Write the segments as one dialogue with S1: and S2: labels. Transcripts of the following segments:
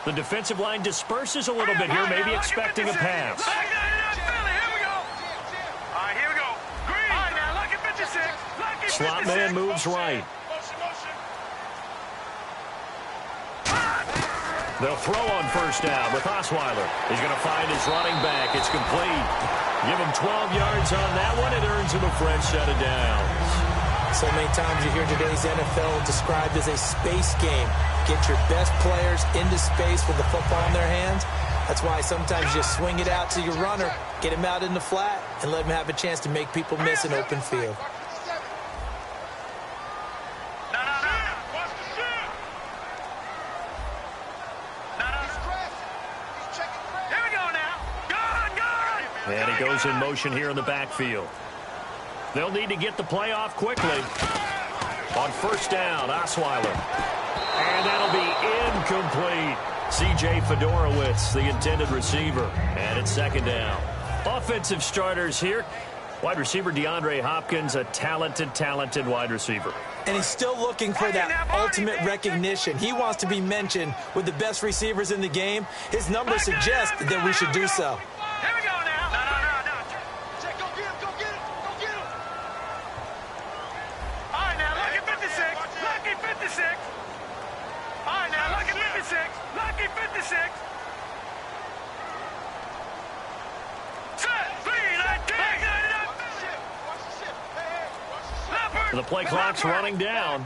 S1: The defensive line disperses a little bit here, maybe expecting a pass. Slot man moves right. They'll throw on first down with Osweiler. He's going to find his running back. It's complete. Give him 12 yards on that one. It earns him a fresh set of downs.
S2: So many times you hear today's NFL described as a space game. Get your best players into space with the football in their hands. That's why sometimes you just swing it out to your runner, get him out in the flat, and let him have a chance to make people miss an open field.
S1: And he goes in motion here in the backfield. They'll need to get the play off quickly. On first down, Osweiler. And that'll be incomplete. C.J. Fedorowicz, the intended receiver. And it's second down. Offensive starters here. Wide receiver DeAndre Hopkins, a talented wide receiver.
S2: And he's still looking for that ultimate recognition. He wants to be mentioned with the best receivers in the game. His numbers suggest that we should do so.
S1: The play clock's running down.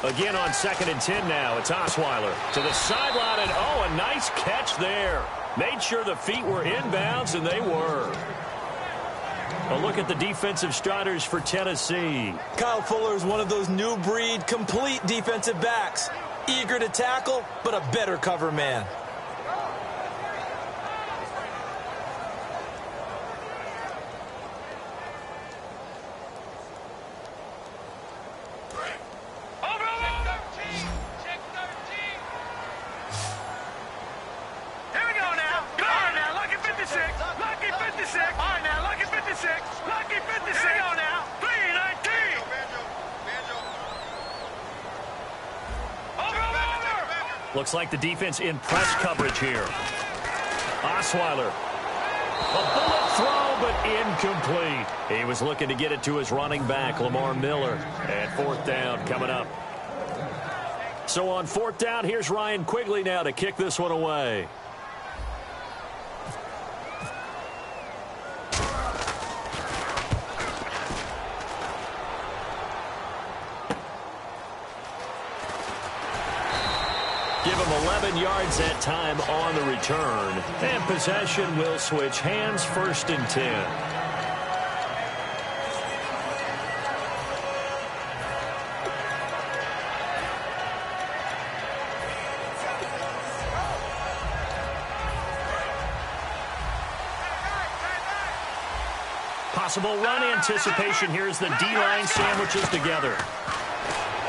S1: Again on 2nd and 10 now. It's Osweiler to the sideline, and oh, a nice catch there. Made sure the feet were inbounds, and they were. A look at the defensive starters for Tennessee.
S2: Kyle Fuller is one of those new breed, complete defensive backs. Eager to tackle, but a better cover man.
S1: Looks like the defense in press coverage here. Osweiler. A bullet throw, but incomplete. He was looking to get it to his running back, Lamar Miller. And 4th down coming up. So on 4th down, here's Ryan Quigley now to kick this one away. Give him 11 yards that time on the return. And possession will switch hands, 1st and 10. Possible run anticipation here as the D-line sandwiches together.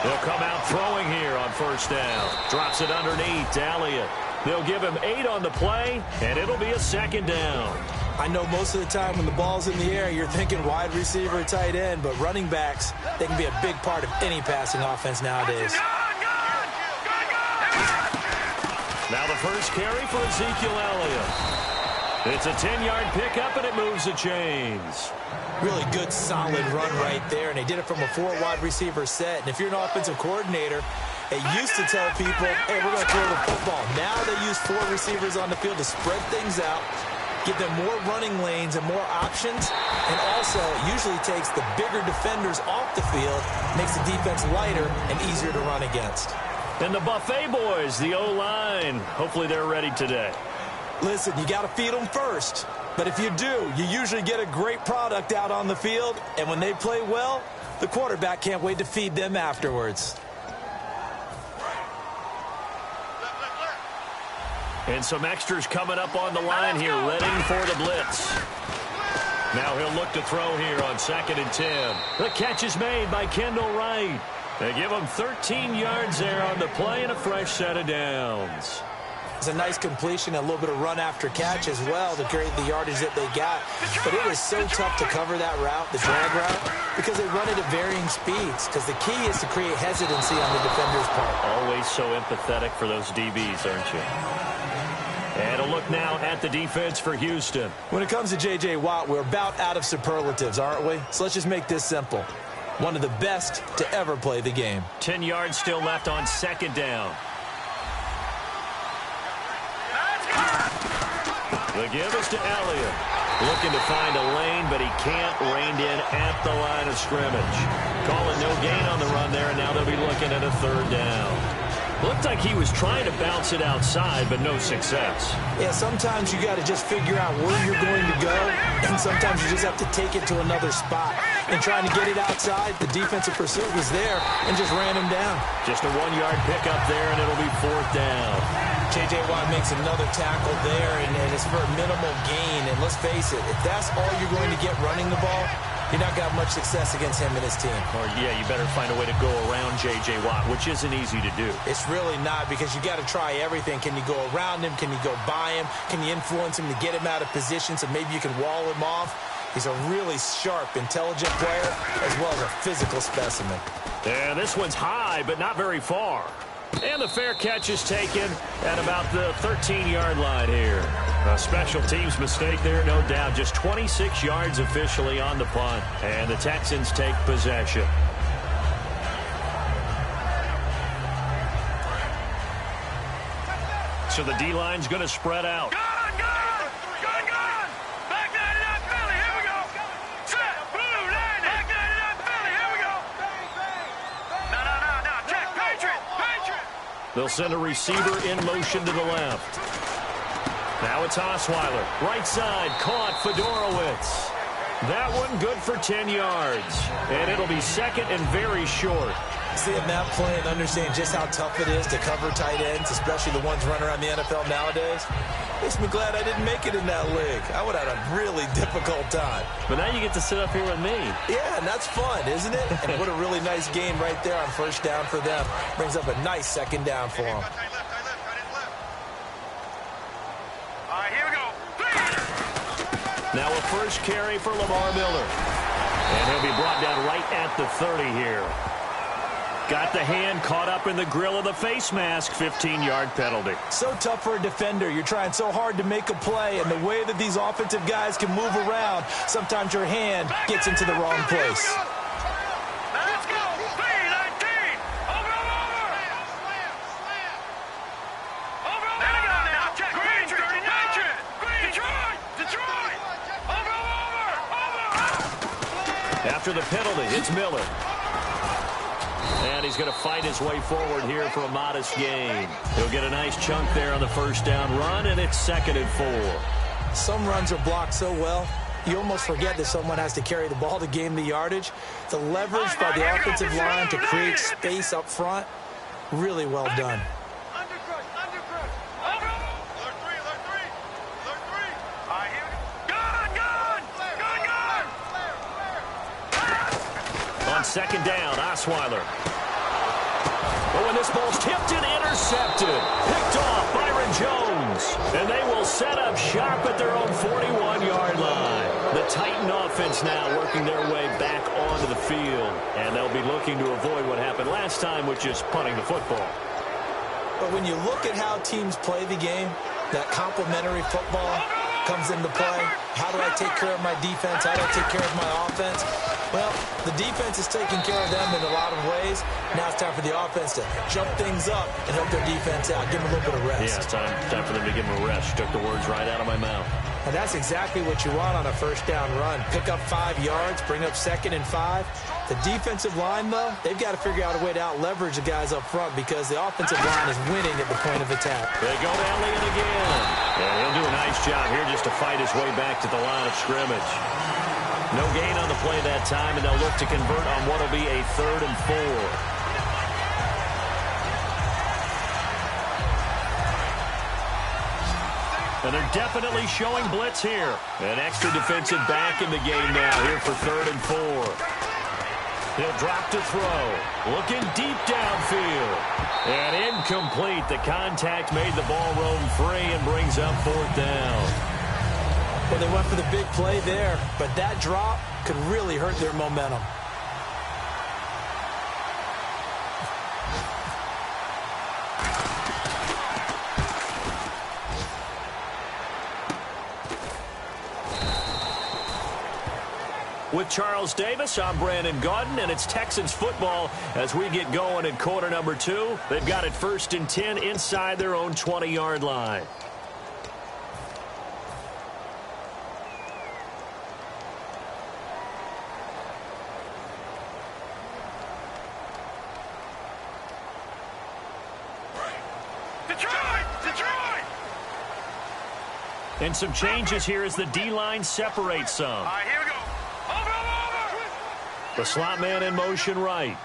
S1: They'll come out throwing here on 1st down. Drops it underneath to Elliott. They'll give him 8 on the play, and it'll be a 2nd down.
S2: I know most of the time when the ball's in the air, you're thinking wide receiver or tight end, but running backs, they can be a big part of any passing offense nowadays.
S1: Now the first carry for Ezekiel Elliott. It's a 10-yard pickup, and it moves the chains.
S2: Really good, solid run right there, and they did it from a 4-wide receiver set. And if you're an offensive coordinator, they used to tell people, hey, we're going to throw the football. Now they use 4 receivers on the field to spread things out, give them more running lanes and more options, and also it usually takes the bigger defenders off the field, makes the defense lighter and easier to run against.
S1: And the Buffet boys, the O-line, hopefully they're ready today.
S2: Listen, you got to feed them first. But if you do, you usually get a great product out on the field. And when they play well, the quarterback can't wait to feed them afterwards.
S1: And some extras coming up on the line here, ready for the blitz. Now he'll look to throw here on 2nd and 10. The catch is made by Kendall Wright. They give him 13 yards there on the play and a fresh set of downs.
S2: It's a nice completion, a little bit of run after catch as well to create the yardage that they got. But it is so tough to cover that route, the drag route, because they run it at varying speeds. Because the key is to create hesitancy on the defender's part.
S1: Always so empathetic for those DBs, aren't you? And a look now at the defense for Houston.
S2: When it comes to J.J. Watt, we're about out of superlatives, aren't we? So let's just make this simple. One of the best to ever play the game.
S1: 10 yards still left on second down. The give is to Elliott. Looking to find a lane, but he can't. Reined in at the line of scrimmage. Calling no gain on the run there, and now they'll be looking at a third down. Looked like he was trying to bounce it outside, but no success.
S2: Yeah, sometimes you got to just figure out where you're going to go, and sometimes you just have to take it to another spot. And trying to get it outside, the defensive pursuit was there and just ran him down.
S1: Just a 1-yard pickup there, and it'll be fourth down.
S2: J.J. Watt makes another tackle there, and it's for a minimal gain. And let's face it, if that's all you're going to get running the ball, you're not got much success against him and his team.
S1: Or, yeah, you better find a way to go around J.J. Watt, which isn't easy to do.
S2: It's really not, because you got to try everything. Can you go around him? Can you go by him? Can you influence him to get him out of position so maybe you can wall him off? He's a really sharp, intelligent player, as well as a physical specimen.
S1: And this one's high, but not very far. And the fair catch is taken at about the 13-yard line here. A special teams mistake there, no doubt. Just 26 yards officially on the punt. And the Texans take possession. So the D-line's going to spread out. They'll send a receiver in motion to the left. Now it's Osweiler. Right side, caught Fedorowicz. That one good for 10 yards. And it'll be second and very short.
S2: Seeing that play and understanding just how tough it is to cover tight ends, especially the ones running around the NFL nowadays, makes me glad I didn't make it in that league. I would have had a really difficult time.
S1: But now you get to sit up here with me.
S2: Yeah, and that's fun, isn't it? And what a really nice game right there on first down for them. Brings up a nice second down for them.
S3: All right, here we go.
S1: Now a first carry for Lamar Miller. And he'll be brought down right at the 30 here. Got the hand caught up in the grill of the face mask. 15-yard penalty.
S2: So tough for a defender. You're trying so hard to make a play, and the way that these offensive guys can move around, sometimes your hand gets into the wrong place.
S3: Let's go. P19. Over. There we go now. Check. Green. Detroit. Over.
S1: After the penalty, it's Miller. And he's going to fight his way forward here for a modest gain. He'll get a nice chunk there on the first down run, and it's 2nd and 4.
S2: Some runs are blocked so well, you almost forget that someone has to carry the ball to gain the yardage. The leverage by the offensive line to create space up front, really well done.
S1: On second down, Osweiler. But when this ball's tipped and intercepted, picked off Byron Jones. And they will set up shop at their own 41-yard line. The Titan offense now working their way back onto the field. And they'll be looking to avoid what happened last time, which is punting the football.
S2: But when you look at how teams play the game, that complementary football comes into play. How do I take care of my defense? How do I take care of my offense? Well, the defense is taking care of them in a lot of ways. Now it's time for the offense to jump things up and help their defense out. Give them a little bit of rest.
S1: Yeah, it's time for them to give them a rest. Took the words right out of my mouth.
S2: And that's exactly what you want on a first down run. Pick up 5 yards, bring up 2nd and 5. The defensive line, though, they've got to figure out a way to out-leverage the guys up front because the offensive line is winning at the point of attack.
S1: They go to Elliott again. And he'll do a nice job here just to fight his way back to the line of scrimmage. No gain on the play that time, and they'll look to convert on what will be a 3rd and 4. And they're definitely showing blitz here. An extra defensive back in the game now here for 3rd and 4. He'll drop to throw. Looking deep downfield. And incomplete. The contact made the ball roam free and brings up 4th down.
S2: Well, they went for the big play there, but that drop could really hurt their momentum.
S1: With Charles Davis, I'm Brandon Gaudin, and it's Texans football as we get going in quarter number 2. They've got it 1st and 10 inside their own 20-yard line.
S3: Detroit!
S1: And some changes here as the D-line separates some.
S3: All right, here we go. Over.
S1: The slot man in motion right.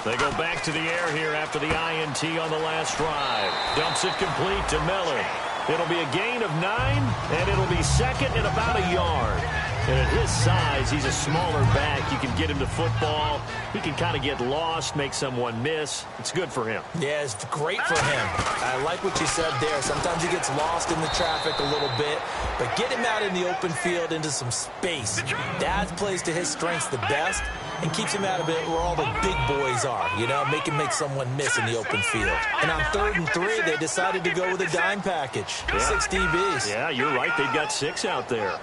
S1: They go back to the air here after the INT on the last drive. Dumps it complete to Miller. It'll be a gain of 9, and it'll be 2nd and about a yard. And at his size, he's a smaller back. You can get him to football. He can kind of get lost, make someone miss. It's good for him.
S2: Yeah, it's great for him. I like what you said there. Sometimes he gets lost in the traffic a little bit, but get him out in the open field into some space. That plays to his strengths the best and keeps him out of it where all the big boys are, you know, make someone miss in the open field. And on 3rd and 3, they decided to go with a dime package. 6 DBs.
S1: Yeah, you're right. They've got 6 out there.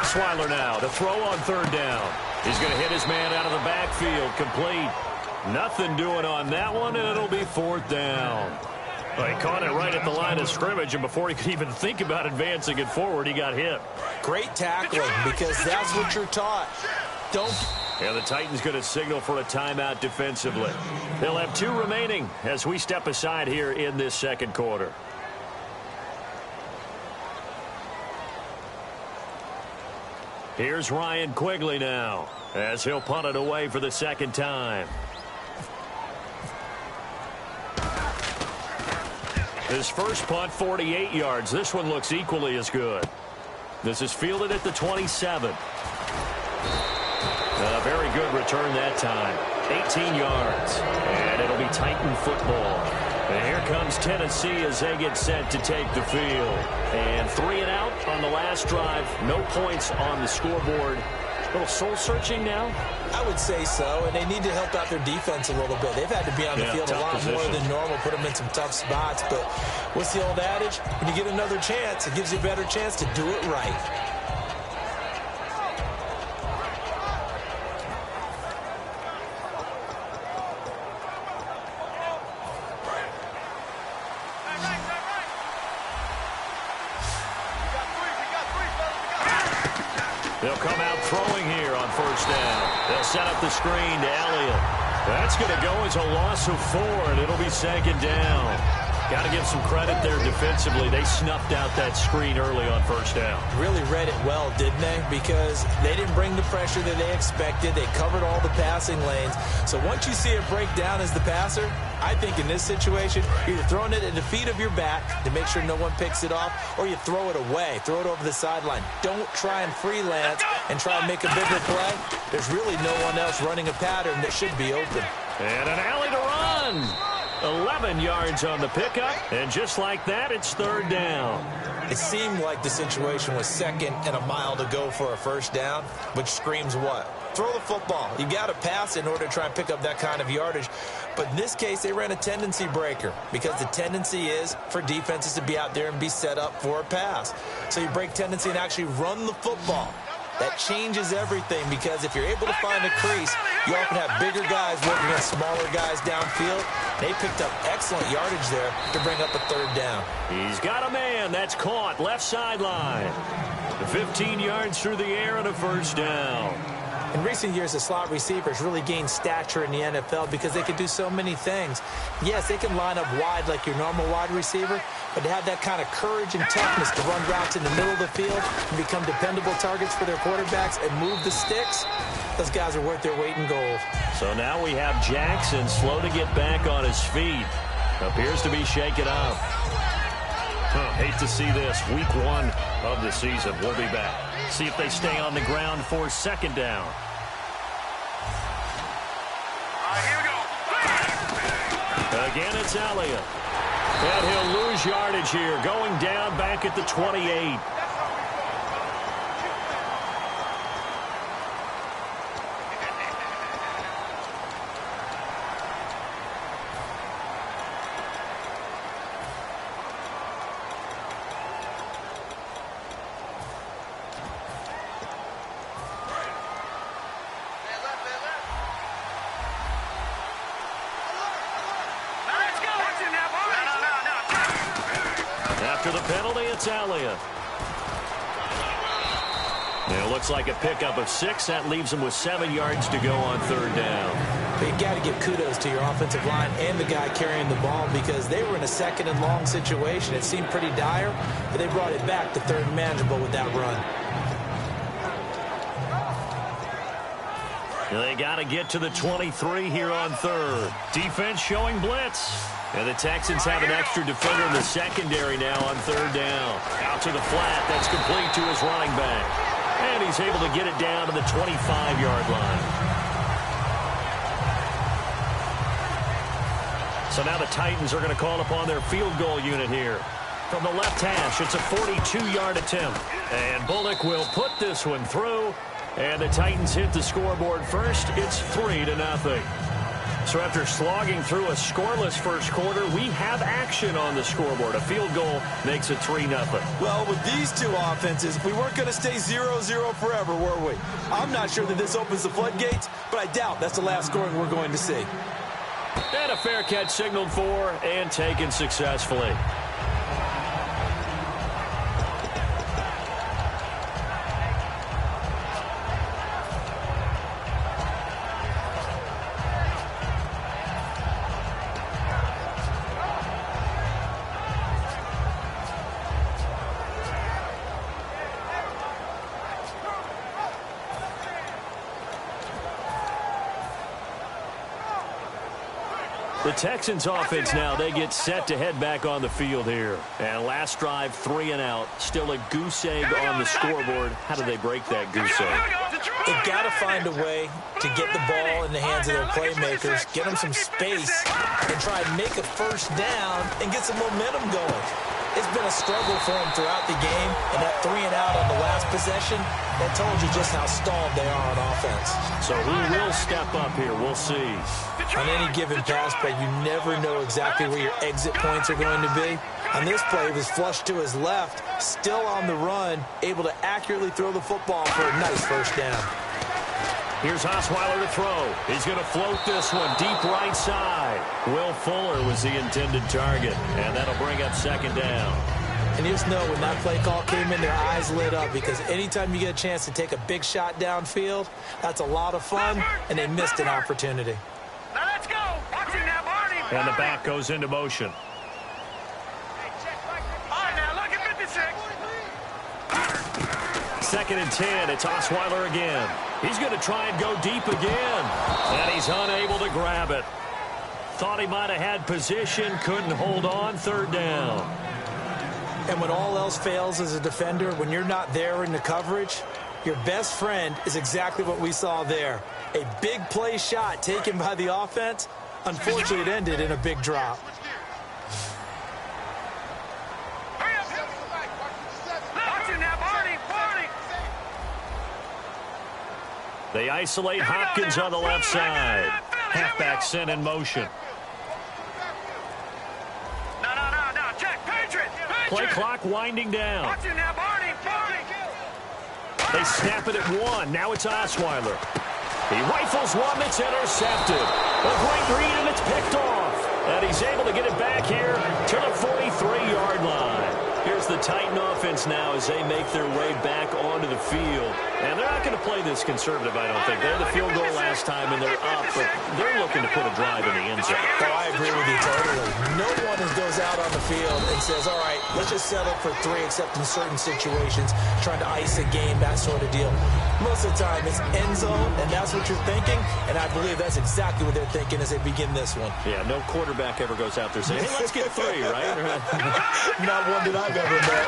S1: Osweiler now to throw on 3rd down. He's going to hit his man out of the backfield. Complete. Nothing doing on that one, and it'll be 4th down. Well, he caught it right at the line of scrimmage, and before he could even think about advancing it forward, he got hit.
S2: Great tackling, because that's what you're taught. Don't.
S1: Yeah, the Titans going to signal for a timeout defensively. They'll have 2 remaining as we step aside here in this 2nd quarter. Here's Ryan Quigley now as he'll punt it away for the 2nd time. His first punt, 48 yards. This one looks equally as good. This is fielded at the 27. A very good return that time. 18 yards. And it'll be Titan football. And here comes Tennessee as they get set to take the field. And 3 and out on the last drive. No points on the scoreboard. A little soul-searching now?
S2: I would say so, and they need to help out their defense a little bit. They've had to be on the field a lot more than normal, put them in some tough spots. But what's the old adage? When you get another chance, it gives you a better chance to do it right.
S1: They'll come out throwing here on 1st down. They'll set up the screen to Elliott. That's going to go as a loss of 4, and it'll be 2nd down. Got to give some credit there defensively. They snuffed out that screen early on 1st down.
S2: Really read it well, didn't they? Because they didn't bring the pressure that they expected. They covered all the passing lanes. So once you see it break down as the passer, I think in this situation, you're either throwing it at the feet of your back to make sure no one picks it off, or you throw it away, throw it over the sideline. Don't try and freelance and try and make a bigger play. There's really no one else running a pattern that should be open.
S1: And an alley to run. 11 yards on the pickup, and just like that, it's 3rd down.
S2: It seemed like the situation was 2nd and a mile to go for a 1st down, which screams what? Throw the football. You got to pass in order to try and pick up that kind of yardage. But in this case, they ran a tendency breaker because the tendency is for defenses to be out there and be set up for a pass. So you break tendency and actually run the football. That changes everything because if you're able to find a crease, you often have bigger guys working against smaller guys downfield. They picked up excellent yardage there to bring up a 3rd down.
S1: He's got a man. That's caught. Left sideline. 15 yards through the air and a 1st down.
S2: In recent years, the slot receivers really gained stature in the NFL because they can do so many things. Yes, they can line up wide like your normal wide receiver, but to have that kind of courage and toughness to run routes in the middle of the field and become dependable targets for their quarterbacks and move the sticks, those guys are worth their weight in gold.
S1: So now we have Jackson slow to get back on his feet. Appears to be shaken up. Hate to see this. Week 1 of the season. We'll be back. See if they stay on the ground for second down.
S3: Here we go.
S1: Again, it's Elliott. And he'll lose yardage here, going down back at the 28. After the penalty, it's Elliott. And it looks like a pickup of 6. That leaves them with 7 yards to go on third down.
S2: You got to give kudos to your offensive line and the guy carrying the ball because they were in a second and long situation. It seemed pretty dire, but they brought it back to third and manageable with that run.
S1: They got to get to the 23 here on third. Defense showing blitz. And the Texans have an extra defender in the secondary now on third down. Out to the flat. That's complete to his running back. And he's able to get it down to the 25-yard line. So now the Titans are going to call upon their field goal unit here. From the left hash, it's a 42-yard attempt. And Bullock will put this one through. And the Titans hit the scoreboard first. It's 3-0. So after slogging through a scoreless first quarter, we have action on the scoreboard. A field goal makes it 3-0.
S2: Well, with these two offenses, we weren't going to stay 0-0 forever, were we? I'm not sure that this opens the floodgates, but I doubt that's the last scoring we're going to see.
S1: And a fair catch signaled for and taken successfully. The Texans offense now, they get set to head back on the field here. And last drive, 3 and out. Still a goose egg on the scoreboard. How do they break that goose egg?
S2: They've got to find a way to get the ball in the hands of their playmakers, get them some space, and try and make a first down and get some momentum going. It's been a struggle for them throughout the game, and that 3 and out on the last possession, that told you just how stalled they are on offense.
S1: So who will step up here? We'll see.
S2: On any given pass play, you never know exactly where your exit points are going to be. On this play, it was flushed to his left, still on the run, able to accurately throw the football for a nice first down.
S1: Here's Osweiler to throw. He's going to float this one deep right side. Will Fuller was the intended target, and that'll bring up second down.
S2: And you just know when that play call came in, their eyes lit up because anytime you get a chance to take a big shot downfield, that's a lot of fun, and they missed an opportunity.
S3: Now let's go. Watching now, Barney.
S1: And the back goes into motion.
S3: All right, now look at 56.
S1: 2nd and 10. It's Osweiler again. He's going to try and go deep again. And he's unable to grab it. Thought he might have had position. Couldn't hold on. 3rd down.
S2: And when all else fails as a defender, when you're not there in the coverage, your best friend is exactly what we saw there. A big play shot taken by the offense. Unfortunately, it ended in a big drop.
S1: They isolate Hopkins on the left side. Halfback sent in motion.
S3: No, check, Patriot.
S1: Play clock winding down.
S3: Watching now, Barney.
S1: They snap it at 1. Now it's Osweiler. He rifles one that's intercepted. A great read, and it's picked off. And he's able to get it back here to the 43-yard line. Here's the Titan offense now as they make their way back onto the field. And they're not going to play this conservative, I don't think. They had the field goal last time, and they're up, but they're looking to put a drive in the end zone.
S2: Oh, I agree with you totally. No one goes out on the field and says, all right, let's just settle for 3, except in certain situations, trying to ice a game, that sort of deal. Most of the time, it's end zone, and that's what you're thinking, and I believe that's exactly what they're thinking as they begin this one.
S1: Yeah, no quarterback ever goes out there saying, hey, let's get 3, right?
S2: Not one that I've ever met.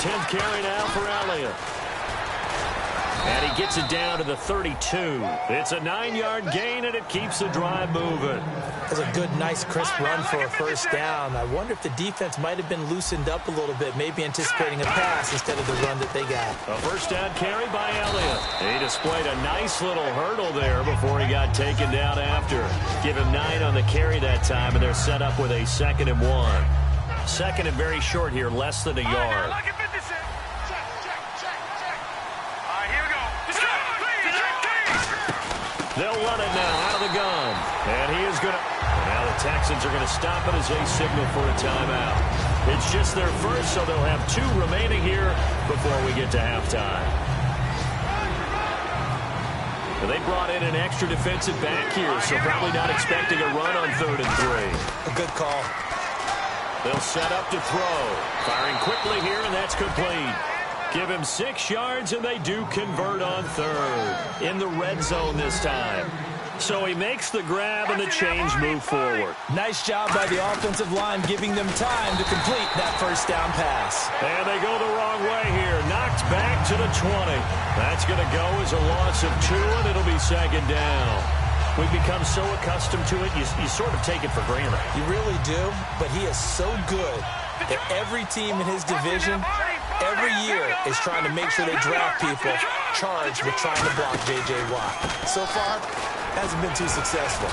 S1: 10th carry now for Elliott. And he gets it down to the 32. It's a 9-yard gain, and it keeps the drive moving.
S2: That's a good, nice, crisp run for a first down. I wonder if the defense might have been loosened up a little bit, maybe anticipating a pass instead of the run that they got.
S1: A first down carry by Elliott. He displayed a nice little hurdle there before he got taken down after. Give him 9 on the carry that time, and they're set up with a 2nd and 1. 2nd and very short here, less than a yard. They'll run it now out of the gun. And he is going to... Now the Texans are going to stop it as they signal for a timeout. It's just their first, so they'll have 2 remaining here before we get to halftime. They brought in an extra defensive back here, so probably not expecting a run on 3rd and 3.
S2: A good call.
S1: They'll set up to throw. Firing quickly here, and that's complete. Give him 6 yards, and they do convert on 3rd. In the red zone this time. So he makes the grab, and the chains move forward.
S2: Nice job by the offensive line giving them time to complete that first down pass.
S1: And they go the wrong way here. Knocked back to the 20. That's going to go as a loss of 2, and it'll be 2nd down. We've become so accustomed to it, you sort of take it for granted.
S2: You really do, but he is so good that every team in his division every year is trying to make sure they draft people charged with trying to block J.J. Watt. So far, hasn't been too successful.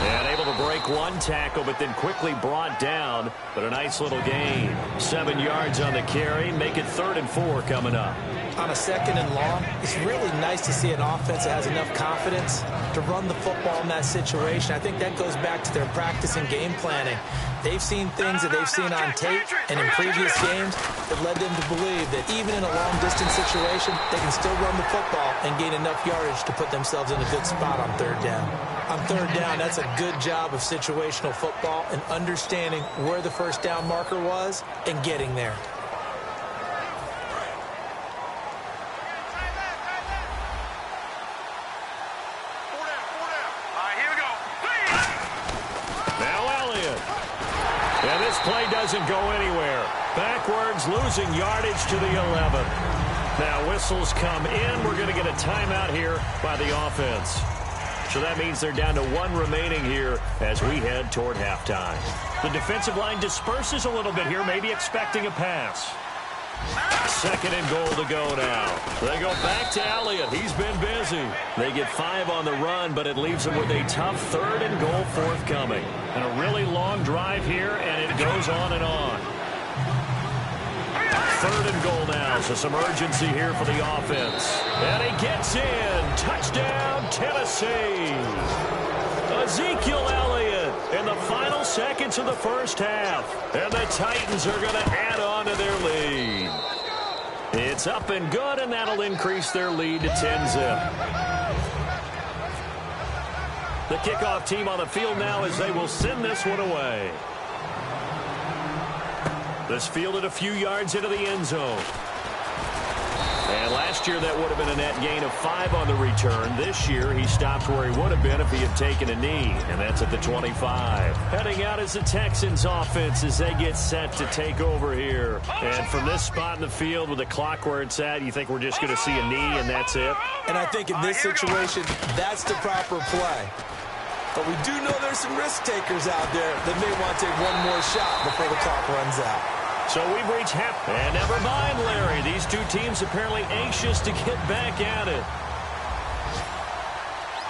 S1: And able to break 1 tackle, but then quickly brought down. But a nice little gain. 7 yards on the carry. Make it 3rd and 4 coming up.
S2: On a 2nd and long, it's really nice to see an offense that has enough confidence to run the football in that situation. I think that goes back to their practice and game planning. They've seen things that they've seen on tape and in previous games that led them to believe that even in a long-distance situation, they can still run the football and gain enough yardage to put themselves in a good spot on 3rd down. On 3rd down, that's a good job of situational football and understanding where the first down marker was and getting there.
S1: And this play doesn't go anywhere. Backwards, losing yardage to the 11. Now whistles come in. We're going to get a timeout here by the offense. So that means they're down to 1 remaining here as we head toward halftime. The defensive line disperses a little bit here, maybe expecting a pass. 2nd and goal to go now. They go back to Elliott. He's been busy. They get 5 on the run, but it leaves them with a tough 3rd and goal forthcoming. And a really long drive here, and it goes on and on. 3rd and goal now, so some urgency here for the offense. And he gets in. Touchdown, Tennessee. Ezekiel Elliott in the final seconds of the first half. And the Titans are going to add on to their lead. It's up and good, and that'll increase their lead to 10-zip. The kickoff team on the field now as they will send this one away. This fielded a few yards into the end zone. And last year that would have been a net gain of 5 on the return. This year he stopped where he would have been if he had taken a knee, and that's at the 25. Heading out is the Texans offense as they get set to take over here. And from this spot in the field with the clock where it's at, you think we're just going to see a knee and that's it?
S2: And I think in this situation, that's the proper play. But we do know there's some risk takers out there that may want to take one more shot before the clock runs out.
S1: So we've reached half. And never mind, Larry. These 2 teams apparently anxious to get back at it.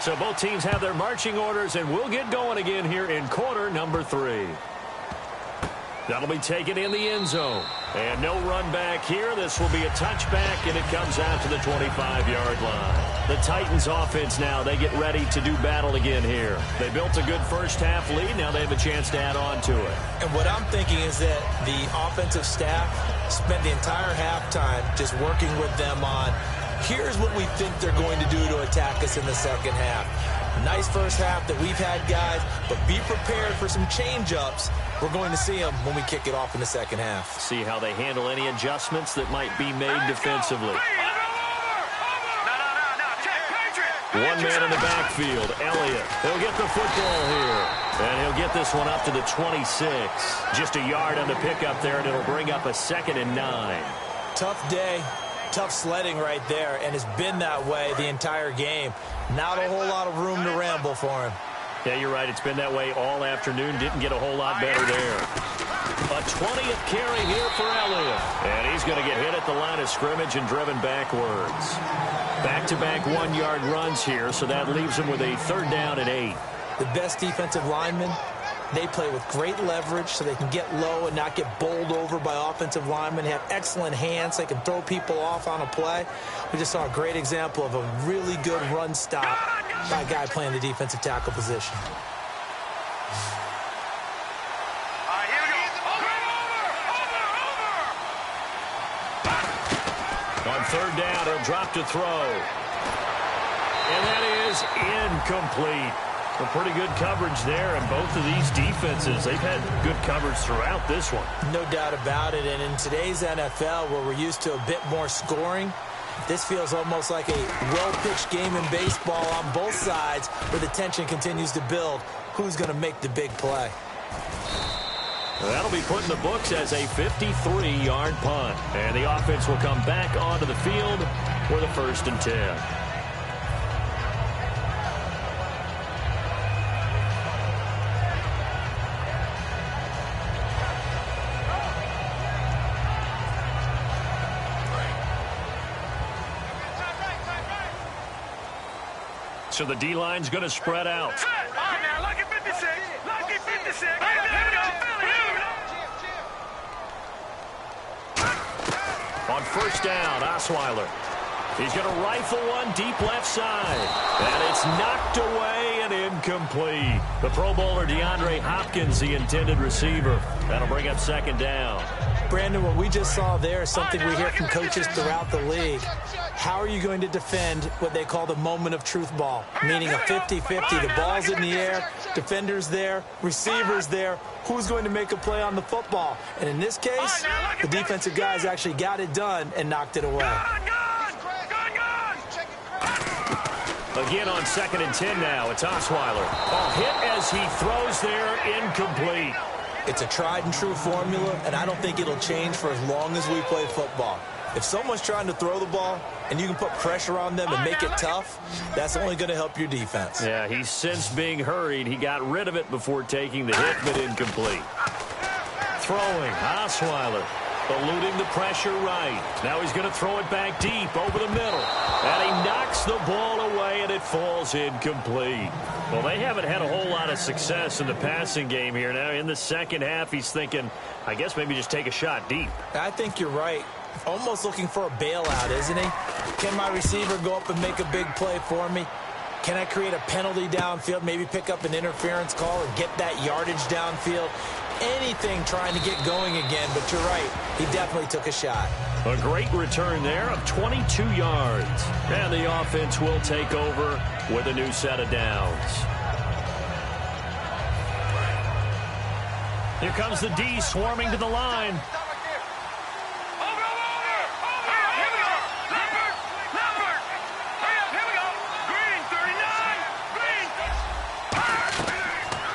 S1: So both teams have their marching orders, and we'll get going again here in quarter number 3. That'll be taken in the end zone. And no run back here. This will be a touchback, and it comes out to the 25-yard line. The Titans offense now, they get ready to do battle again here. They built a good first-half lead. Now they have a chance to add on to it.
S2: And what I'm thinking is that the offensive staff spent the entire halftime just working with them on, here's what we think they're going to do to attack us in the second half. Nice first half that we've had, guys, but be prepared for some change-ups. We're going to see them when we kick it off in the second half.
S1: See how they handle any adjustments that might be made defensively. One man in the backfield, Elliott. He'll get the football here. And he'll get this one up to the 26. Just a yard on the pickup there, and it'll bring up a 2nd and 9.
S2: Tough day, tough sledding right there, and it's been that way the entire game. Not a whole lot of room to ramble for him.
S1: Yeah, you're right. It's been that way all afternoon. Didn't get a whole lot better there. A 20th carry here for Elliott. And he's going to get hit at the line of scrimmage and driven backwards. Back-to-back 1-yard runs here, so that leaves him with a 3rd down and 8.
S2: The best defensive linemen, they play with great leverage so they can get low and not get bowled over by offensive linemen. They have excellent hands. They can throw people off on a play. We just saw a great example of a really good run stop by a guy playing the defensive tackle position.
S1: On 3rd down, he'll drop to throw. And that is incomplete. A pretty good coverage there, and both of these defenses, they've had good coverage throughout this one.
S2: No doubt about it, and in today's NFL, where we're used to a bit more scoring, this feels almost like a well-pitched game in baseball on both sides, where the tension continues to build. Who's going to make the big play?
S1: That'll be put in the books as a 53-yard punt. And the offense will come back onto the field for the 1st and 10. So the D-line's going to spread out.
S3: All right, now, lucky 56. Lucky 56. Here we go.
S1: On 1st down, Osweiler. He's going to rifle one deep left side. And it's knocked away and incomplete. The Pro Bowler DeAndre Hopkins, the intended receiver. That'll bring up 2nd down.
S2: Brandon, what we just saw there is something we hear from coaches throughout the league. How are you going to defend what they call the moment of truth ball? Meaning a 50-50. The ball's in the air, defenders there, receivers there. Who's going to make a play on the football? And in this case, the defensive guys actually got it done and knocked it away.
S1: Again on 2nd and 10 now. It's Osweiler. A hit as he throws there, incomplete.
S2: It's a tried-and-true formula, and I don't think it'll change for as long as we play football. If someone's trying to throw the ball and you can put pressure on them and make it tough, that's only going to help your defense.
S1: Yeah, he's since being hurried. He got rid of it before taking the hit, but incomplete. Throwing, Osweiler. Eluding the pressure right. Now he's going to throw it back deep over the middle. And he knocks the ball away, and it falls incomplete. Well, they haven't had a whole lot of success in the passing game here. Now, in the second half, he's thinking, I guess maybe just take a shot deep.
S2: I think you're right. Almost looking for a bailout, isn't he? Can my receiver go up and make a big play for me? Can I create a penalty downfield, maybe pick up an interference call or get that yardage downfield? Anything trying to get going again, but you're right. He definitely took a shot.
S1: A great return there of 22 yards. And the offense will take over with a new set of downs. Here comes the D swarming to the line.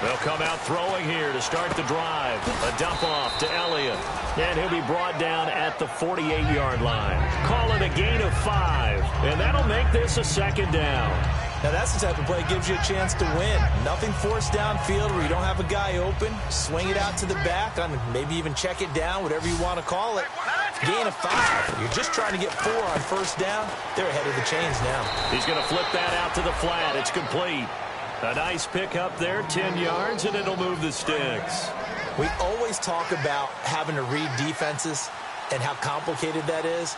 S1: They'll come out throwing here to start the drive. A dump off to Elliott. And he'll be brought down at the 48-yard line. Call it a gain of 5. And that'll make this a 2nd down.
S2: Now that's the type of play that gives you a chance to win. Nothing forced downfield where you don't have a guy open. Swing it out to the back, on maybe even check it down, whatever you want to call it. Gain of 5. You're just trying to get 4 on 1st down. They're ahead of the chains now.
S1: He's going to flip that out to the flat. It's complete. A nice pick up there, 10 yards, and it'll move the sticks.
S2: We always talk about having to read defenses and how complicated that is.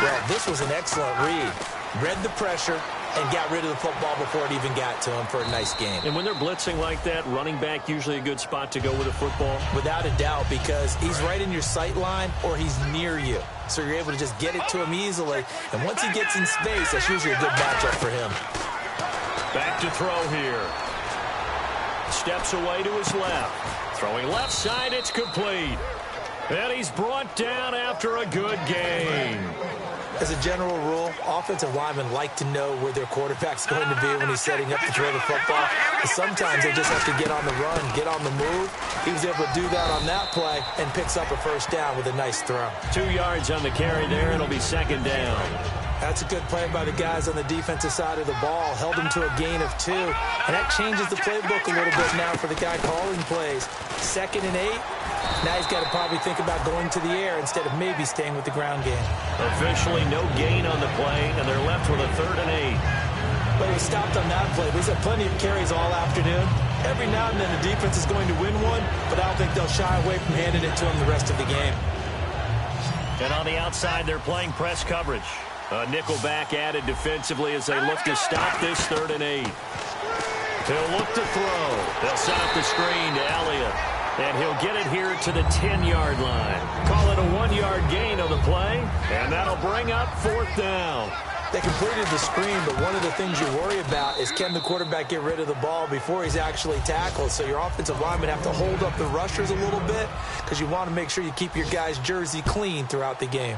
S2: Well, this was an excellent read. Read the pressure, and got rid of the football before it even got to him for a nice game.
S1: And when they're blitzing like that, running back usually a good spot to go with a football?
S2: Without a doubt, because he's right in your sight line or he's near you. So you're able to just get it to him easily. And once he gets in space, that's usually a good matchup for him.
S1: Back to throw here. Steps away to his left. Throwing left side, it's complete. And he's brought down after a good game.
S2: As a general rule, offensive linemen like to know where their quarterback's going to be when he's setting up to throw the football. But sometimes they just have to get on the run, get on the move. He was able to do that on that play and picks up a first down with a nice throw.
S1: 2 yards on the carry there. It'll be second down.
S2: That's a good play by the guys on the defensive side of the ball. Held him to a gain of 2. And that changes the playbook a little bit now for the guy calling plays. 2nd and 8. Now he's got to probably think about going to the air instead of maybe staying with the ground game.
S1: Officially no gain on the play, and they're left with a 3rd and 8.
S2: But he was stopped on that play. He's had plenty of carries all afternoon. Every now and then the defense is going to win one, but I don't think they'll shy away from handing it to him the rest of the game.
S1: And on the outside, they're playing press coverage. A nickel back added defensively as they look to stop this 3rd and 8. He'll look to throw. They'll set up the screen to Elliott. And he'll get it here to the 10-yard line. Call it a 1-yard gain on the play, and that'll bring up 4th down.
S2: They completed the screen, but one of the things you worry about is can the quarterback get rid of the ball before he's actually tackled. So your offensive linemen have to hold up the rushers a little bit because you want to make sure you keep your guy's jersey clean throughout the game.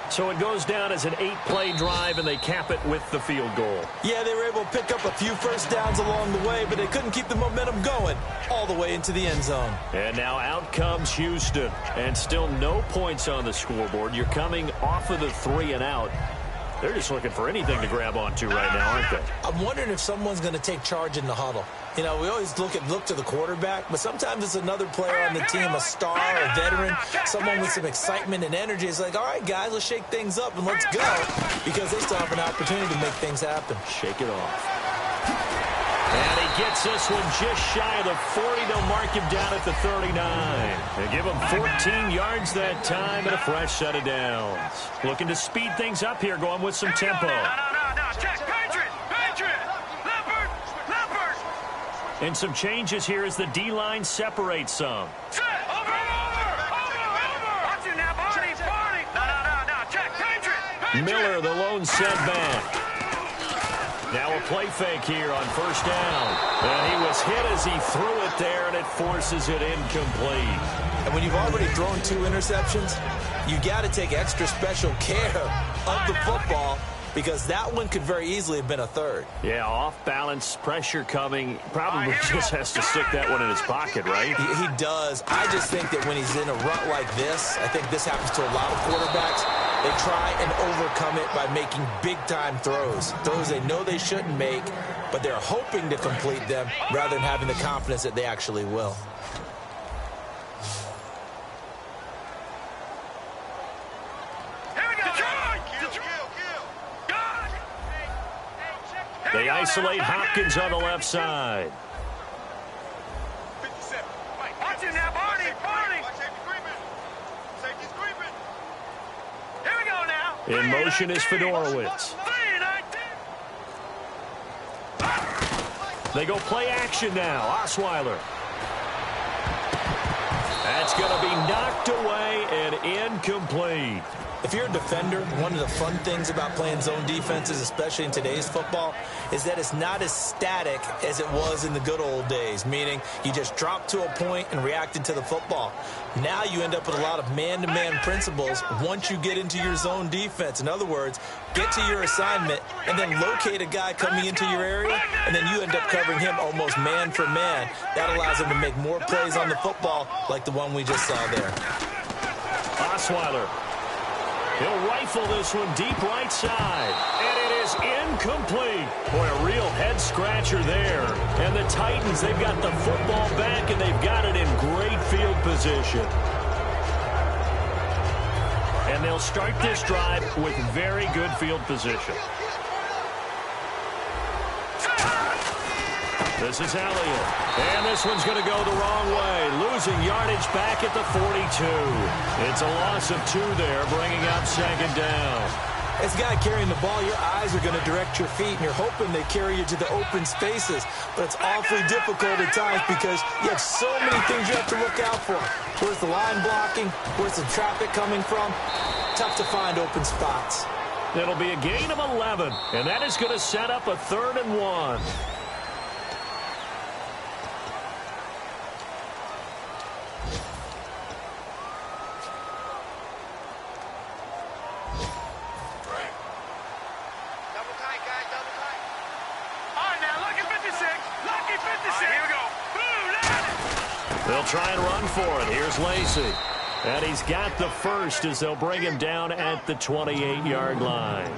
S1: So it goes down as an 8-play drive, and they cap it with the field goal.
S2: Yeah, they were able to pick up a few first downs along the way, but they couldn't keep the momentum going all the way into the end zone.
S1: And now out comes Houston, and still no points on the scoreboard. You're coming off of the 3 and out. They're just looking for anything to grab onto right now, aren't they?
S2: I'm wondering if someone's going to take charge in the huddle. You know, we always look to the quarterback, but sometimes it's another player on the team, a star, a veteran, someone with some excitement and energy. It's like, all right, guys, let's shake things up and let's go, because they still have an opportunity to make things happen.
S1: Shake it off. And he gets this one just shy of the 40. They'll mark him down at the 39. They give him 14 yards that time and a fresh set of downs. Looking to speed things up here, going with some tempo.
S3: No. Check. Patriot. Leopard.
S1: And some changes here as the D-line separates some.
S3: Set. Over. Watch you now, Barney. No. Check. Patriot.
S1: Miller, the lone setback. Now a play fake here on first down. And he was hit as he threw it there, and it forces it incomplete.
S2: And when you've already thrown 2 interceptions, you got to take extra special care of the football, because that one could very easily have been a 3rd.
S1: Yeah, off balance, pressure coming. Probably just has to stick that one in his pocket, right?
S2: He does. I just think that when he's in a rut like this, I think this happens to a lot of quarterbacks. They try and overcome it by making big-time throws. Throws they know they shouldn't make, but they're hoping to complete them rather than having the confidence that they actually will.
S1: They isolate Hopkins on the left side.
S3: Watch him now, Barney. Here we go now.
S1: In motion is Fedorowicz. They go play action now. Osweiler. That's going to be knocked away and incomplete.
S2: If you're a defender, one of the fun things about playing zone defenses, especially in today's football, is that it's not as static as it was in the good old days, meaning you just drop to a point and reacted to the football. Now you end up with a lot of man-to-man principles once you get into your zone defense. In other words, get to your assignment and then locate a guy coming into your area, and then you end up covering him almost man for man. That allows him to make more plays on the football like the one we just saw there.
S1: Osweiler. He'll rifle this one deep right side. And it is incomplete. Boy, a real head-scratcher there. And the Titans, they've got the football back, and they've got it in great field position. And they'll start this drive with very good field position. This is Elliott. And this one's going to go the wrong way. Losing yardage back at the 42. It's a loss of 2 there, bringing up second down.
S2: As a guy carrying the ball, your eyes are going to direct your feet, and you're hoping they carry you to the open spaces. But it's awfully difficult at times because you have so many things you have to look out for. Where's the line blocking? Where's the traffic coming from? Tough to find open spots.
S1: It'll be a gain of 11, and that is going to set up a 3rd and 1. They'll try and run for it. Here's Lacy. And he's got the first as they'll bring him down at the 28-yard line.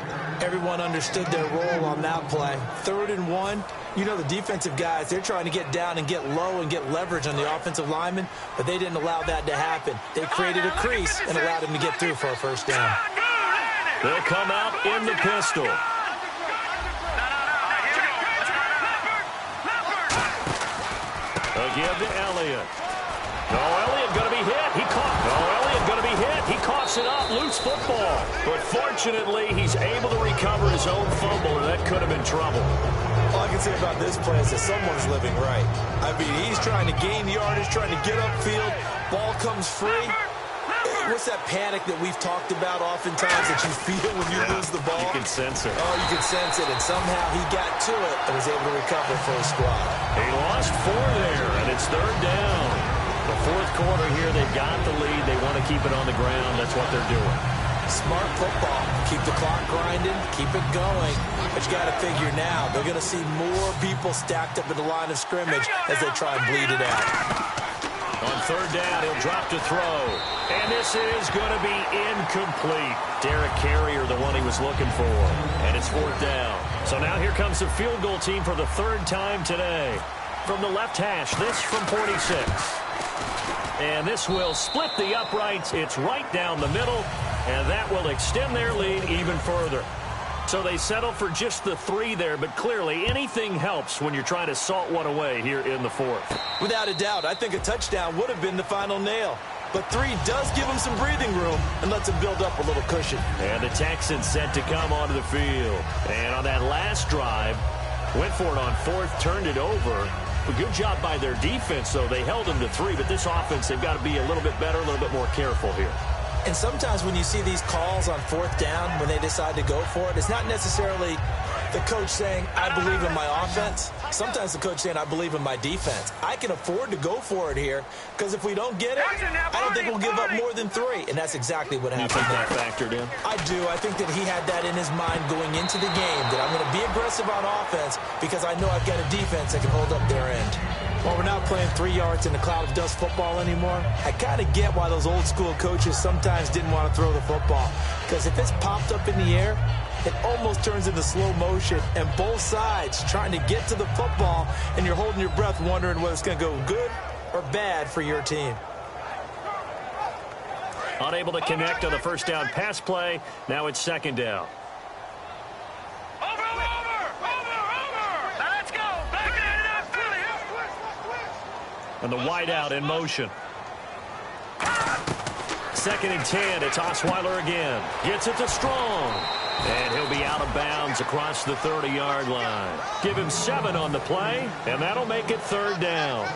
S2: Everyone understood their role on that play. 3rd and 1. You know the defensive guys, they're trying to get down and get low and get leverage on the offensive lineman, but they didn't allow that to happen. They created a crease and allowed him to get through for a first down.
S1: They'll come out in the pistol. They'll give to Elliott. Elliott going to be hit. Elliott going to be hit. He coughs it up. Loose football. But fortunately, he's able to recover his own fumble, and that could have been trouble.
S2: All I can say about this play is that someone's living right. I mean, he's trying to gain yardage, trying to get upfield. Ball comes free. What's that panic that we've talked about oftentimes that you feel when you lose the ball?
S1: You can sense it.
S2: Oh, you can sense it, and somehow he got to it and was able to recover for his squad.
S1: He lost 4 there, and it's 3rd down. The 4th quarter here, they've got the lead. They want to keep it on the ground. That's what they're doing.
S2: Smart football. Keep the clock grinding. Keep it going. But you got to figure now, they're going to see more people stacked up in the line of scrimmage as they try and bleed it out.
S1: On 3rd down, he'll drop to throw. And this is going to be incomplete. Derek Carrier, the one he was looking for. And it's 4th down. So now here comes the field goal team for the 3rd time today. From the left hash, this from 46. And this will split the uprights. It's right down the middle. And that will extend their lead even further. So they settle for just the 3 there, but clearly anything helps when you're trying to salt one away here in the 4th.
S2: Without a doubt, I think a touchdown would have been the final nail. But 3 does give them some breathing room and lets them build up a little cushion.
S1: And the Texans set to come onto the field. And on that last drive, went for it on 4th, turned it over. A good job by their defense, though. They held them to 3, but this offense, they've got to be a little bit better, a little bit more careful here.
S2: And sometimes when you see these calls on 4th down, when they decide to go for it, it's not necessarily the coach saying, I believe in my offense. Sometimes the coach saying, I believe in my defense. I can afford to go for it here because if we don't get it, I don't think we'll give up more than 3. And that's exactly what happened.
S1: You think that factored in?
S2: I do. I think that he had that in his mind going into the game, that I'm going to be aggressive on offense because I know I've got a defense that can hold up their end. While we're not playing 3 yards in a cloud of dust football anymore, I kind of get why those old school coaches sometimes didn't want to throw the football. Because if it's popped up in the air, it almost turns into slow motion, and both sides trying to get to the football, and you're holding your breath wondering whether it's going to go good or bad for your team.
S1: Unable to connect on the first down pass play. Now it's 2nd down. And the wideout in motion. 2nd and 10. It's Osweiler again. Gets it to Strong. And he'll be out of bounds across the 30-yard line. Give him 7 on the play, and that'll make it 3rd down.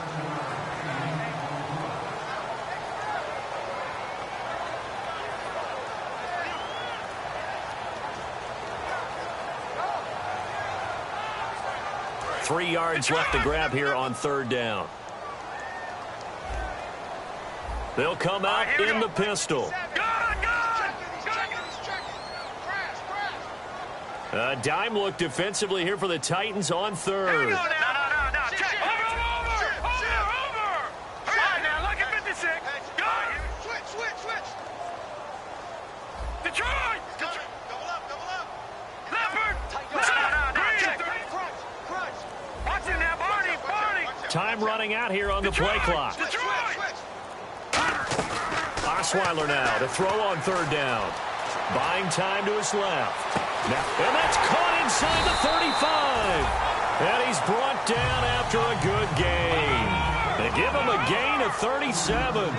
S1: Three yards left to grab here on 3rd down. They'll come out in the pistol. A dime look defensively here for the Titans on 3rd.
S3: No. Check. Over. All right, now look at 56. Go. Switch. Detroit. Double up. Leopard. No. Check. Watch it now, Barney.
S1: Time running out here on the play clock. Osweiler now to throw on 3rd down. Buying time to his left. And that's caught inside the 35. And he's brought down after a good gain. They give him a gain of 37.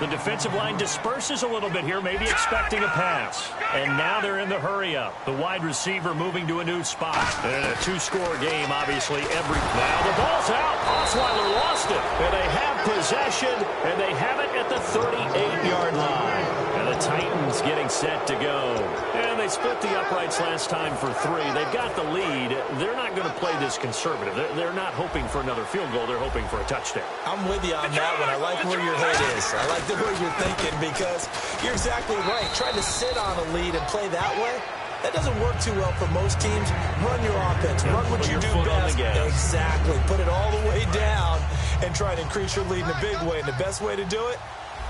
S1: The defensive line disperses a little bit here, maybe expecting a pass. And now they're in the hurry-up. The wide receiver moving to a new spot. And a two-score game, obviously, Now the ball's out. Osweiler lost it. And they have possession, and they have it at the 38-yard line. And the Titans getting set to go. And they split the uprights last time for 3. They've got the lead. They're not going to play this conservative. They're not hoping for another field goal. They're hoping for a touchdown.
S2: I'm with you on that one. I like where your head is. I like the way you're thinking because you're exactly right. Trying to sit on a lead and play that way, that doesn't work too well for most teams. Run your offense. Run what you do best. Exactly. Put it all the way down and try to increase your lead in a big way. And the best way to do it,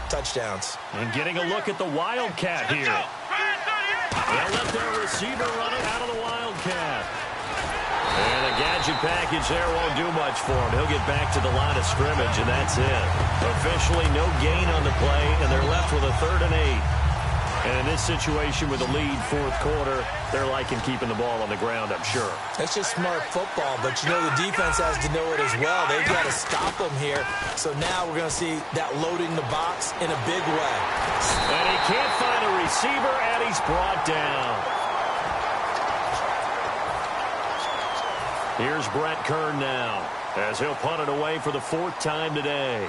S2: touchdowns.
S1: And getting a look at the Wildcat here. They'll let their receiver run it out of the Wildcat. And a gadget package there won't do much for him. He'll get back to the line of scrimmage, and that's it. Officially no gain on the play, and they're left with a 3rd and 8. And in this situation with the lead, 4th quarter, they're liking keeping the ball on the ground, I'm sure.
S2: That's just smart football, but you know the defense has to know it as well. They've got to stop them here. So now we're going to see that loading the box in a big way.
S1: And he can't find a receiver, and he's brought down. Here's Brett Kern now, as he'll punt it away for the 4th time today.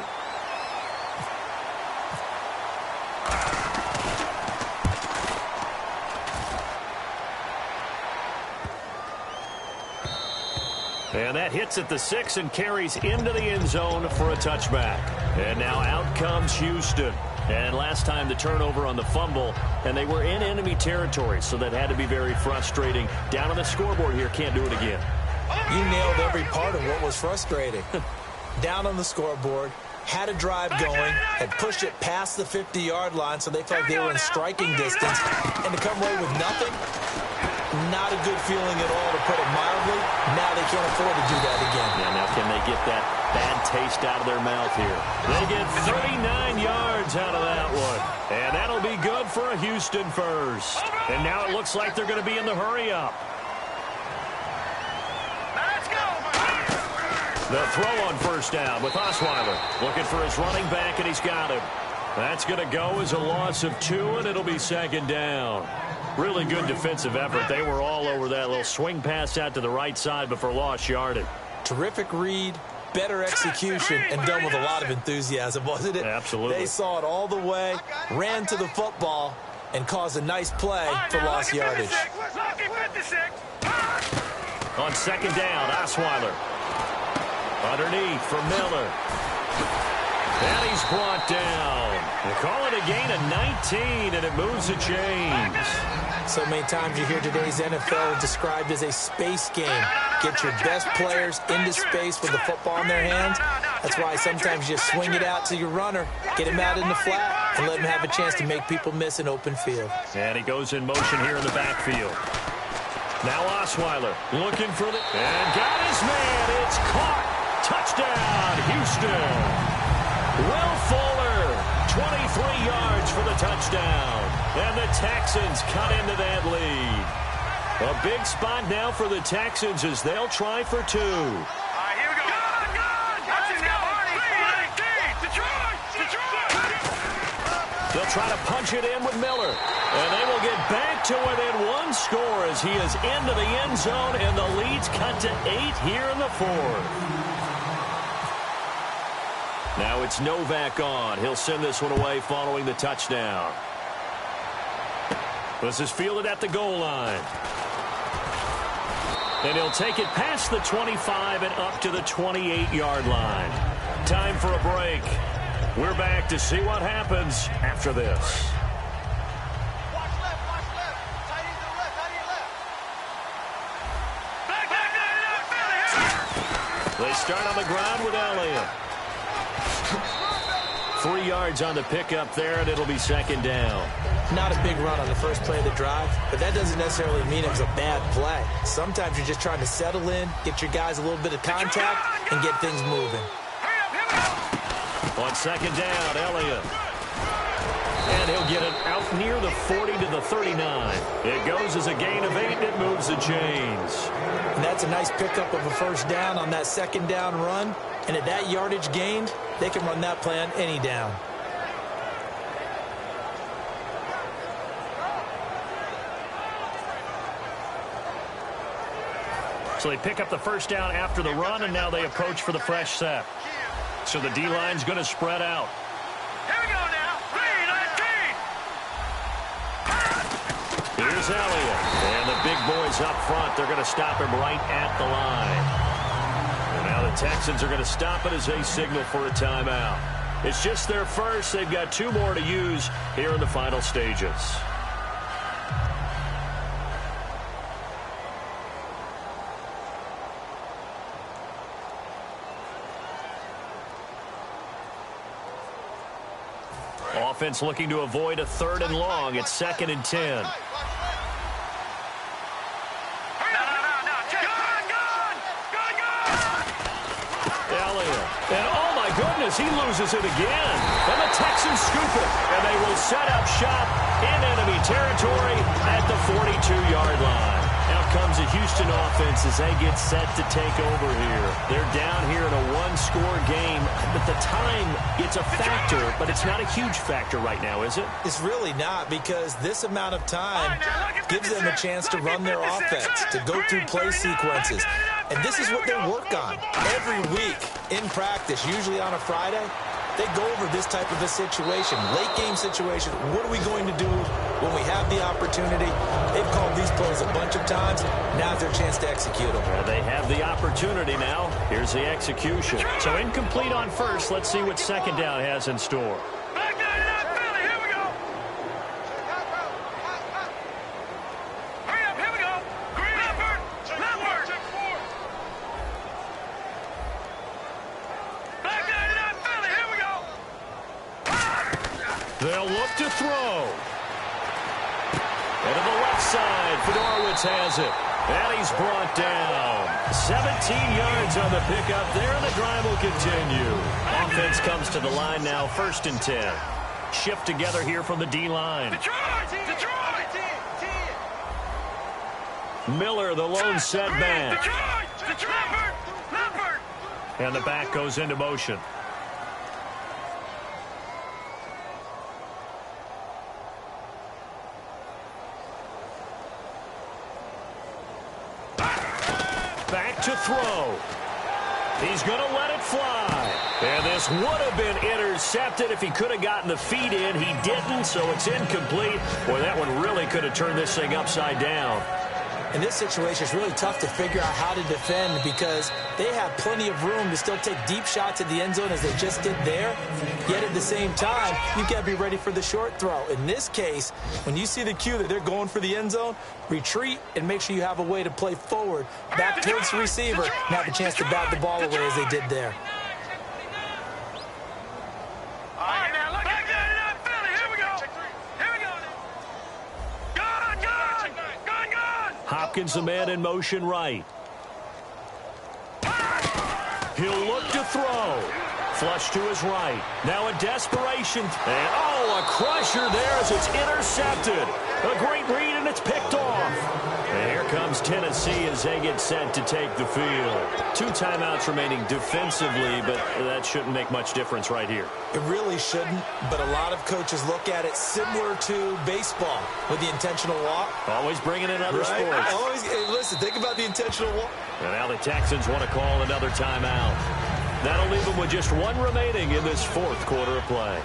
S1: And that hits at the 6 and carries into the end zone for a touchback. And now out comes Houston. And last time the turnover on the fumble, and they were in enemy territory, so that had to be very frustrating. Down on the scoreboard here, can't do it again.
S2: You nailed every part of what was frustrating. Down on the scoreboard, had a drive going, had pushed it past the 50-yard line, so they felt like they were in striking distance, and to come away with nothing, not a good feeling at all, to put it mildly. Now they can't afford to do that again.
S1: Yeah, now can they get that bad taste out of their mouth here? They get 39 yards out of that one. And that'll be good for a Houston first. And now it looks like they're going to be in the hurry-up. The throw on first down with Osweiler. Looking for his running back, and he's got him. That's going to go as a loss of 2, and it'll be 2nd down. Really good defensive effort. They were all over that little swing pass out to the right side before lost yardage.
S2: Terrific read, better execution, and done with a lot of enthusiasm, wasn't it?
S1: Absolutely.
S2: They saw it all the way, ran to the football, and caused a nice play for lost yardage.
S1: On 2nd down, Osweiler. Underneath for Miller. And he's brought down. They call it a gain of 19, and it moves the chains.
S2: So many times you hear today's NFL described as a space game. Get your best players into space with the football in their hands. That's why sometimes you swing it out to your runner, get him out in the flat, and let him have a chance to make people miss an open field.
S1: And he goes in motion here in the backfield. Now Osweiler looking for the... And got his man. It's caught. Touchdown, Houston. Will Fuller, 23 yards for the touchdown. And the Texans cut into that lead. A big spot now for the Texans as they'll try for 2.
S3: All right, here we go. Watch it now, Arnie. Detroit.
S1: They'll try to punch it in with Miller. And they will get back to within 1 score as he is into the end zone, and the lead's cut to 8 here in the 4th. Now it's Novak on. He'll send this one away following the touchdown. This is fielded at the goal line. And he'll take it past the 25 and up to the 28-yard line. Time for a break. We're back to see what happens after this.
S3: Watch left. Tight end to the left.
S1: They start on the ground with Elliott. 3 yards on the pickup there, and it'll be 2nd down.
S2: Not a big run on the first play of the drive, but that doesn't necessarily mean it was a bad play. Sometimes you're just trying to settle in, get your guys a little bit of contact, and get things moving.
S1: On 2nd down, Elliott. And he'll get it out near the 40 to the 39. It goes as a gain of 8, and it moves the chains.
S2: And that's a nice pickup of a first down on that 2nd down run. And at that yardage gained, they can run that play on any down.
S1: So they pick up the first down after the run, and now they approach for the fresh set. So the D-line's going to spread out.
S3: Here we go now. 3-19.
S1: Here's Elliott. And the big boys up front. They're going to stop him right at the line. And now the Texans are going to stop it as they signal for a timeout. It's just their first. They've got 2 more to use here in the final stages. Offense looking to avoid a 3rd and long. It's 2nd and 10. Elliott. And oh my goodness, he loses it again. And the Texans scoop it. And they will set up shop in enemy territory at the 42-yard line. Out comes the Houston offense as they get set to take over here. They're down here in a 1-score game. But the time, it's a factor, but it's not a huge factor right now, is it?
S2: It's really not, because this amount of time gives them a chance to run their offense, to go through play sequences. And this is what they work on every week in practice, usually on a Friday. They go over this type of a situation, late game situation. What are we going to do when we have the opportunity? They've called these plays a bunch of times. Now's their chance to execute them.
S1: Well, they have the opportunity now. Here's the execution. So incomplete on first. Let's see what 2nd down has in store. They'll look to throw. And to the left side, Fedorowicz has it. And he's brought down. 17 yards on the pickup there, and the drive will continue. Offense comes to the line now, 1st and 10. Shift together here from the D-line. Miller, the lone setback. And the back goes into motion. Back to throw. He's going to let it fly. And this would have been intercepted if he could have gotten the feet in. He didn't, so it's incomplete. Boy, that one really could have turned this thing upside down.
S2: In this situation, it's really tough to figure out how to defend, because they have plenty of room to still take deep shots at the end zone as they just did there. Yet at the same time, you've got to be ready for the short throw. In this case, when you see the cue that they're going for the end zone, retreat and make sure you have a way to play forward, back towards the receiver, and have a chance to bat the ball away as they did there.
S1: Hopkins, the man in motion right. He'll look to throw. Flush to his right. Now a desperation. And oh, a crusher there as it's intercepted. A great read, and it's picked off. And here comes Tennessee as they get set to take the field. 2 timeouts remaining defensively, but that shouldn't make much difference right here.
S2: It really shouldn't, but a lot of coaches look at it similar to baseball with the intentional walk.
S1: Always bringing in other sports.
S2: Always, hey, listen, think about the intentional walk.
S1: And now the Texans want to call another timeout. That'll leave them with just 1 remaining in this 4th quarter of play.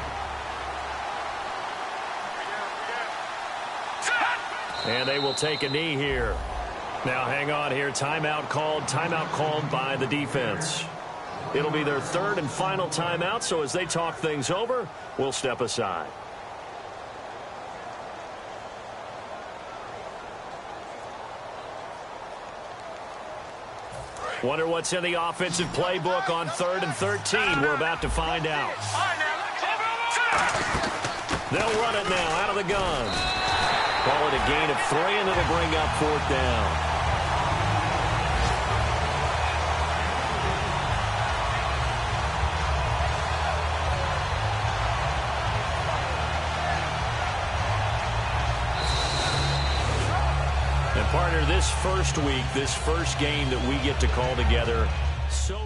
S1: And they will take a knee here. Now hang on here. Timeout called by the defense. It'll be their 3rd and final timeout, so as they talk things over, we'll step aside. Wonder what's in the offensive playbook on 3rd and 13. We're about to find out. They'll run it now out of the gun. Call it a gain of 3, and it'll bring up 4th down. And partner, this first week, this first game that we get to call together, so